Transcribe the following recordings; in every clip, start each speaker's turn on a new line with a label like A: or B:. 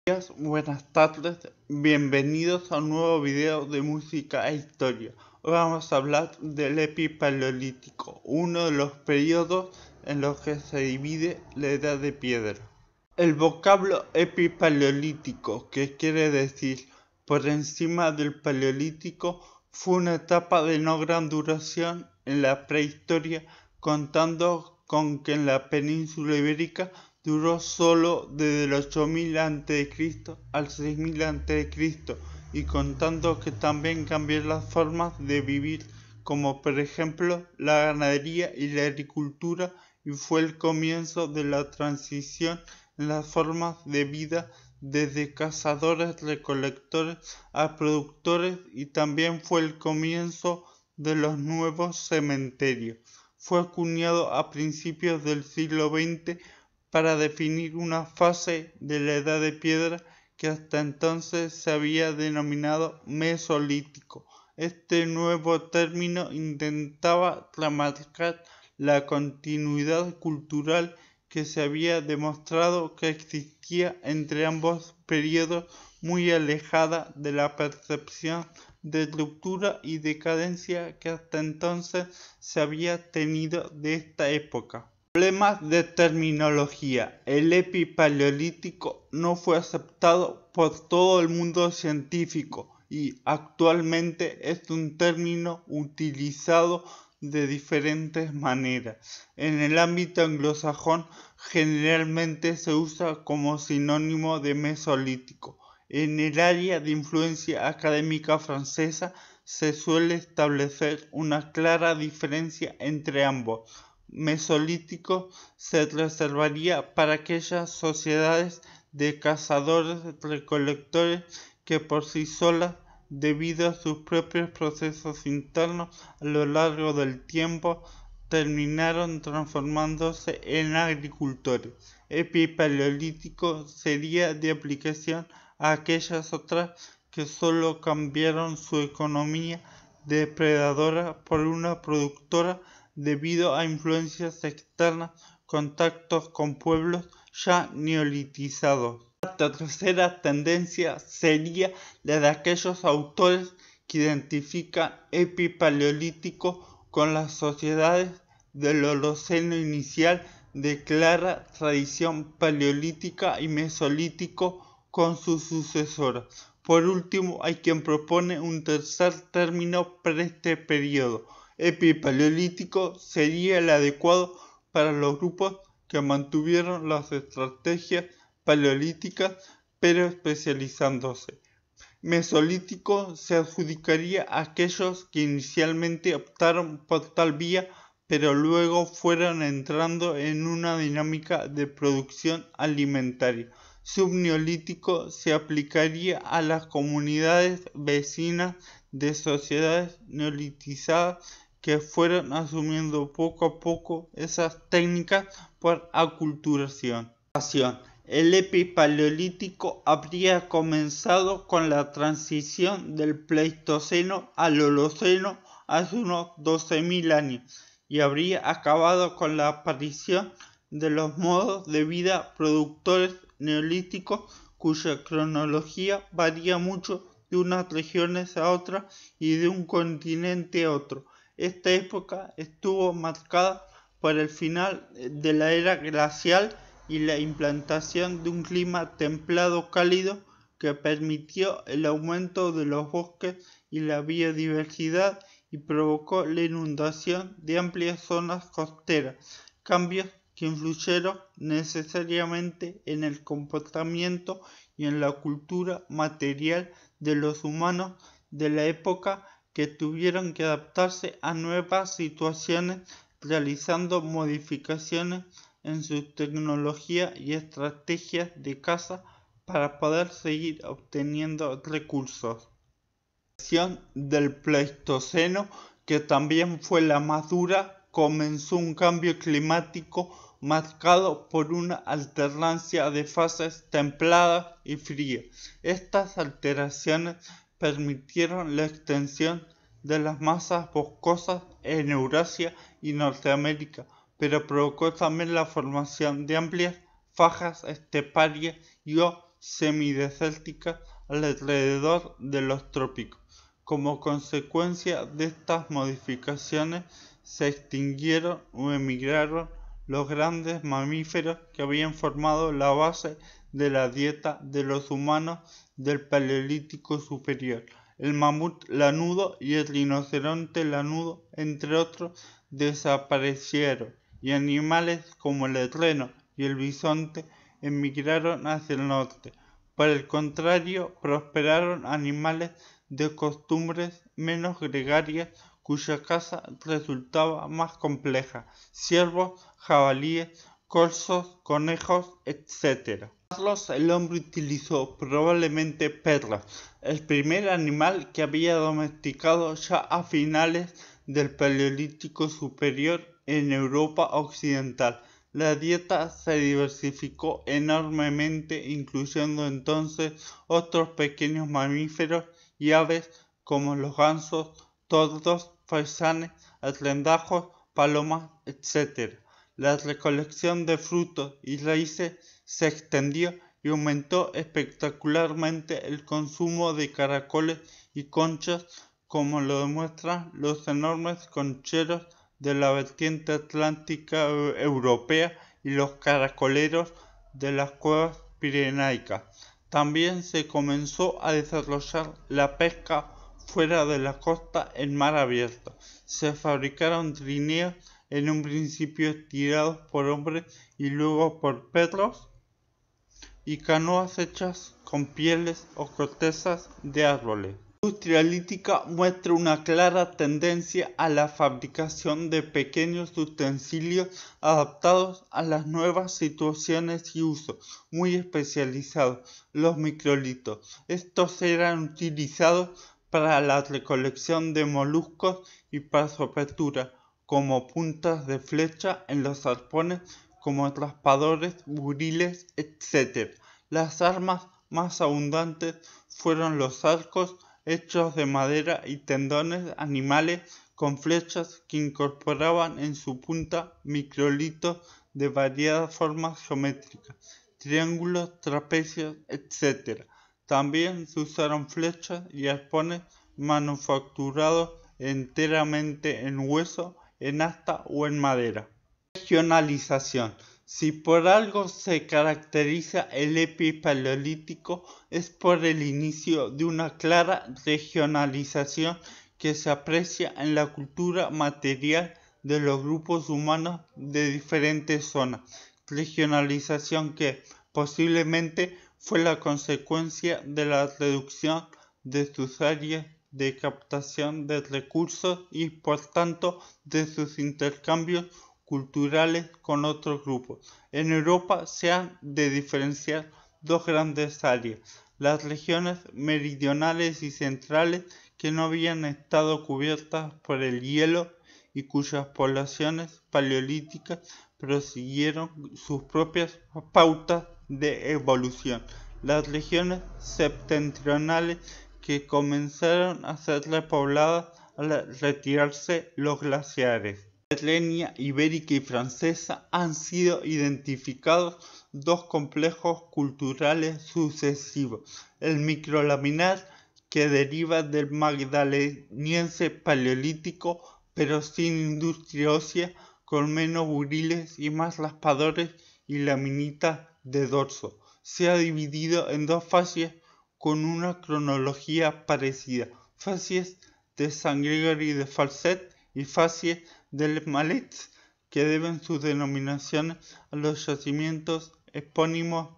A: Días, buenas tardes, bienvenidos a un nuevo video de música e historia. Hoy vamos a hablar del Epipaleolítico, uno de los periodos en los que se divide la Edad de Piedra. El vocablo Epipaleolítico, que quiere decir por encima del Paleolítico, fue una etapa de no gran duración en la prehistoria, contando con que en la península ibérica duró solo desde el 8000 a.C. al 6000 a.C. y contando que también cambió las formas de vivir, como por ejemplo la ganadería y la agricultura, y fue el comienzo de la transición en las formas de vida desde cazadores-recolectores a productores, y también fue el comienzo de los nuevos cementerios. Fue acuñado a principios del siglo XX para definir una fase de la Edad de Piedra que hasta entonces se había denominado Mesolítico. Este nuevo término intentaba remarcar la continuidad cultural que se había demostrado que existía entre ambos periodos, muy alejada de la percepción de ruptura y decadencia que hasta entonces se había tenido de esta época. Problemas de terminología. El Epipaleolítico no fue aceptado por todo el mundo científico y actualmente es un término utilizado de diferentes maneras. En el ámbito anglosajón generalmente se usa como sinónimo de Mesolítico. En el área de influencia académica francesa se suele establecer una clara diferencia entre ambos. Mesolítico se reservaría para aquellas sociedades de cazadores-recolectores que por sí solas, debido a sus propios procesos internos a lo largo del tiempo, terminaron transformándose en agricultores. Epipaleolítico sería de aplicación a aquellas otras que solo cambiaron su economía depredadora por una productora debido a influencias externas, contactos con pueblos ya neolitizados. La tercera tendencia sería la de aquellos autores que identifican Epipaleolítico con las sociedades del Holoceno inicial, de clara tradición paleolítica, y Mesolítico con sus sucesoras. Por último, hay quien propone un tercer término para este periodo. Epipaleolítico sería el adecuado para los grupos que mantuvieron las estrategias paleolíticas pero especializándose. Mesolítico se adjudicaría a aquellos que inicialmente optaron por tal vía pero luego fueron entrando en una dinámica de producción alimentaria. Subneolítico se aplicaría a las comunidades vecinas de sociedades neolitizadas que fueron asumiendo poco a poco esas técnicas por aculturación. El Epipaleolítico habría comenzado con la transición del Pleistoceno al Holoceno hace unos 12.000 años y habría acabado con la aparición de los modos de vida productores neolíticos, cuya cronología varía mucho de unas regiones a otras y de un continente a otro. Esta época estuvo marcada por el final de la era glacial y la implantación de un clima templado cálido que permitió el aumento de los bosques y la biodiversidad y provocó la inundación de amplias zonas costeras, cambios que influyeron necesariamente en el comportamiento y en la cultura material de los humanos de la época, que tuvieron que adaptarse a nuevas situaciones realizando modificaciones en su tecnología y estrategias de caza para poder seguir obteniendo recursos. La del Pleistoceno, que también fue la más dura, comenzó un cambio climático marcado por una alternancia de fases templadas y frías. Estas alteraciones permitieron la extensión de las masas boscosas en Eurasia y Norteamérica, pero provocó también la formación de amplias fajas esteparias y semidesérticas alrededor de los trópicos. Como consecuencia de estas modificaciones se extinguieron o emigraron los grandes mamíferos que habían formado la base de la dieta de los humanos del Paleolítico Superior. El mamut lanudo y el rinoceronte lanudo, entre otros, desaparecieron, y animales como el reno y el bisonte emigraron hacia el norte. Por el contrario, prosperaron animales de costumbres menos gregarias cuya caza resultaba más compleja: ciervos, jabalíes, corzos, conejos, etc. El hombre utilizó probablemente perros, el primer animal que había domesticado ya a finales del Paleolítico Superior en Europa Occidental. La dieta se diversificó enormemente, incluyendo entonces otros pequeños mamíferos y aves como los gansos, tordos, faisanes, arrendajos, palomas, etc. La recolección de frutos y raíces se extendió y aumentó espectacularmente el consumo de caracoles y conchas, como lo demuestran los enormes concheros de la vertiente atlántica europea y los caracoleros de las cuevas pirenaicas. También se comenzó a desarrollar la pesca fuera de la costa en mar abierto. Se fabricaron trineos, en un principio tirados por hombres y luego por perros, y canoas hechas con pieles o cortezas de árboles. La industria lítica muestra una clara tendencia a la fabricación de pequeños utensilios adaptados a las nuevas situaciones y usos, muy especializados, los microlitos. Estos eran utilizados para la recolección de moluscos y para su apertura, como puntas de flecha en los arpones, como raspadores, buriles, etc. Las armas más abundantes fueron los arcos, hechos de madera, y tendones animales con flechas que incorporaban en su punta microlitos de variadas formas geométricas, triángulos, trapecios, etc. También se usaron flechas y arpones manufacturados enteramente en hueso, en asta o en madera. Regionalización. Si por algo se caracteriza el epipaleolítico es por el inicio de una clara regionalización que se aprecia en la cultura material de los grupos humanos de diferentes zonas. Regionalización que posiblemente fue la consecuencia de la reducción de sus áreas de captación de recursos y por tanto de sus intercambios culturales con otros grupos. En Europa se han de diferenciar dos grandes áreas: las regiones meridionales y centrales, que no habían estado cubiertas por el hielo y cuyas poblaciones paleolíticas prosiguieron sus propias pautas de evolución; las regiones septentrionales, que comenzaron a ser repobladas al retirarse los glaciares. En la Renia ibérica y francesa han sido identificados dos complejos culturales sucesivos: el microlaminar, que deriva del magdaleniense paleolítico, pero sin industria ósea, con menos buriles y más raspadores y laminitas de dorso. Se ha dividido en dos fases con una cronología parecida: facies de Saint-Gregory de Falset y facies del Malets, que deben sus denominaciones a los yacimientos epónimos.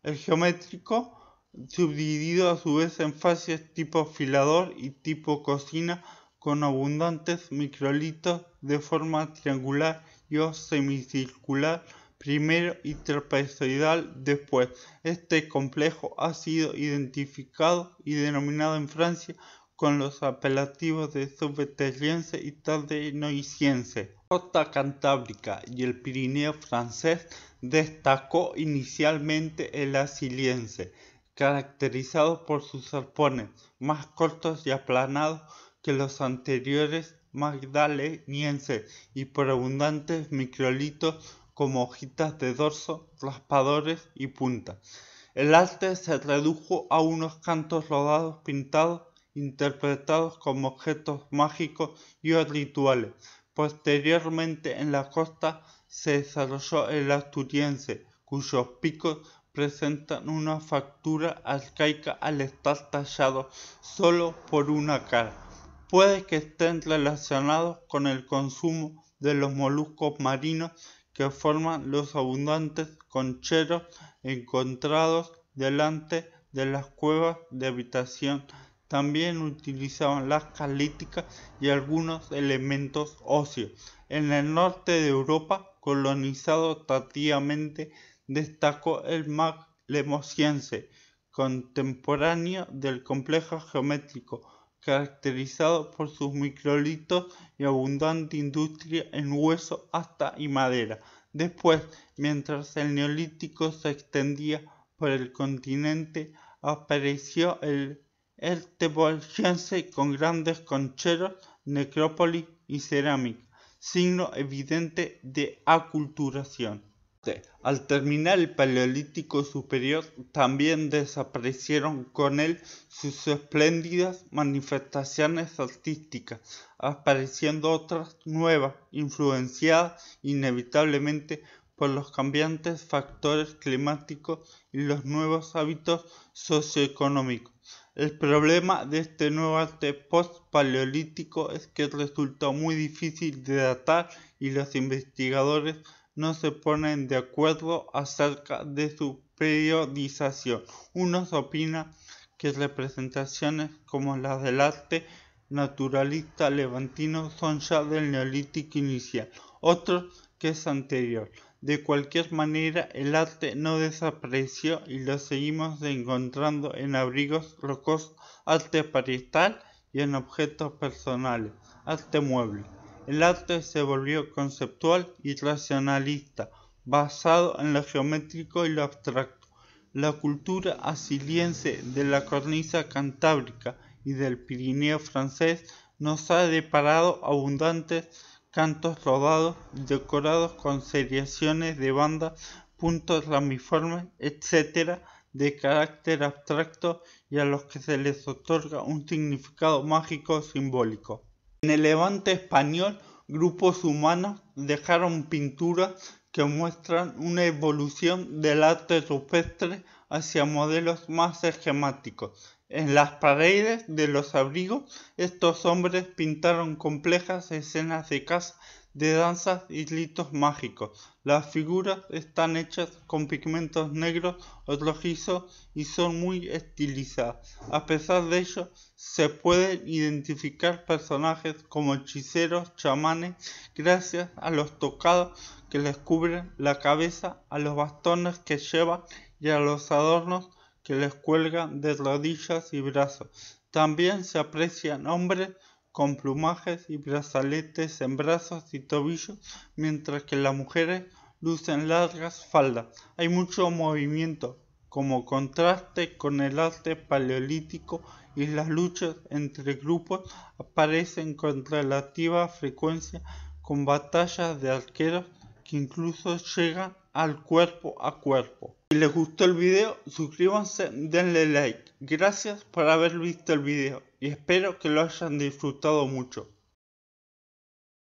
A: El geométrico, subdividido a su vez en facies tipo filador y tipo cocina, con abundantes microlitos de forma triangular y o semicircular primero y trapezoidal después. Este complejo ha sido identificado y denominado en Francia con los apelativos de subterriense y tardenoisiense. La costa cantábrica y el Pirineo francés destacó inicialmente el asiliense, caracterizado por sus arpones más cortos y aplanados que los anteriores magdalenienses y por abundantes microlitos como hojitas de dorso, raspadores y puntas. El arte se redujo a unos cantos rodados pintados, interpretados como objetos mágicos y o rituales. Posteriormente en la costa se desarrolló el asturiense, cuyos picos presentan una factura arcaica al estar tallados solo por una cara. Puede que estén relacionados con el consumo de los moluscos marinos que forman los abundantes concheros encontrados delante de las cuevas de habitación. También utilizaban lascas líticas y algunos elementos óseos. En el norte de Europa, colonizado tardíamente, destacó el lemosiense, contemporáneo del complejo geométrico, caracterizado por sus microlitos y abundante industria en hueso, asta y madera. Después, mientras el neolítico se extendía por el continente, apareció el Teutoburgense con grandes concheros, necrópolis y cerámica, signo evidente de aculturación. Al terminar el Paleolítico Superior, también desaparecieron con él sus espléndidas manifestaciones artísticas, apareciendo otras nuevas, influenciadas inevitablemente por los cambiantes factores climáticos y los nuevos hábitos socioeconómicos. El problema de este nuevo arte post-paleolítico es que resulta muy difícil de datar y los investigadores no se ponen de acuerdo acerca de su periodización. Unos opinan que representaciones como las del arte naturalista levantino son ya del neolítico inicial, otros que es anterior. De cualquier manera, el arte no desapareció y lo seguimos encontrando en abrigos rocosos, arte parietal y en objetos personales, arte mueble. El arte se volvió conceptual y racionalista, basado en lo geométrico y lo abstracto. La cultura asiliense de la cornisa cantábrica y del Pirineo francés nos ha deparado abundantes cantos rodados, decorados con seriaciones de bandas, puntos ramiformes, etc., de carácter abstracto y a los que se les otorga un significado mágico simbólico. En el Levante español, grupos humanos dejaron pinturas que muestran una evolución del arte rupestre hacia modelos más esquemáticos. En las paredes de los abrigos, estos hombres pintaron complejas escenas de caza, de danzas y ritos mágicos. Las figuras están hechas con pigmentos negros o rojizos y son muy estilizadas. A pesar de ello, se pueden identificar personajes como hechiceros, chamanes, gracias a los tocados que les cubren la cabeza, a los bastones que llevan y a los adornos que les cuelgan de rodillas y brazos. También se aprecian hombres con plumajes y brazaletes en brazos y tobillos, mientras que las mujeres lucen largas faldas. Hay mucho movimiento, como contraste con el arte paleolítico, y las luchas entre grupos aparecen con relativa frecuencia, con batallas de arqueros que incluso llegan al cuerpo a cuerpo. Si les gustó el video, suscríbanse, denle like. Gracias por haber visto el video y espero que lo hayan disfrutado mucho.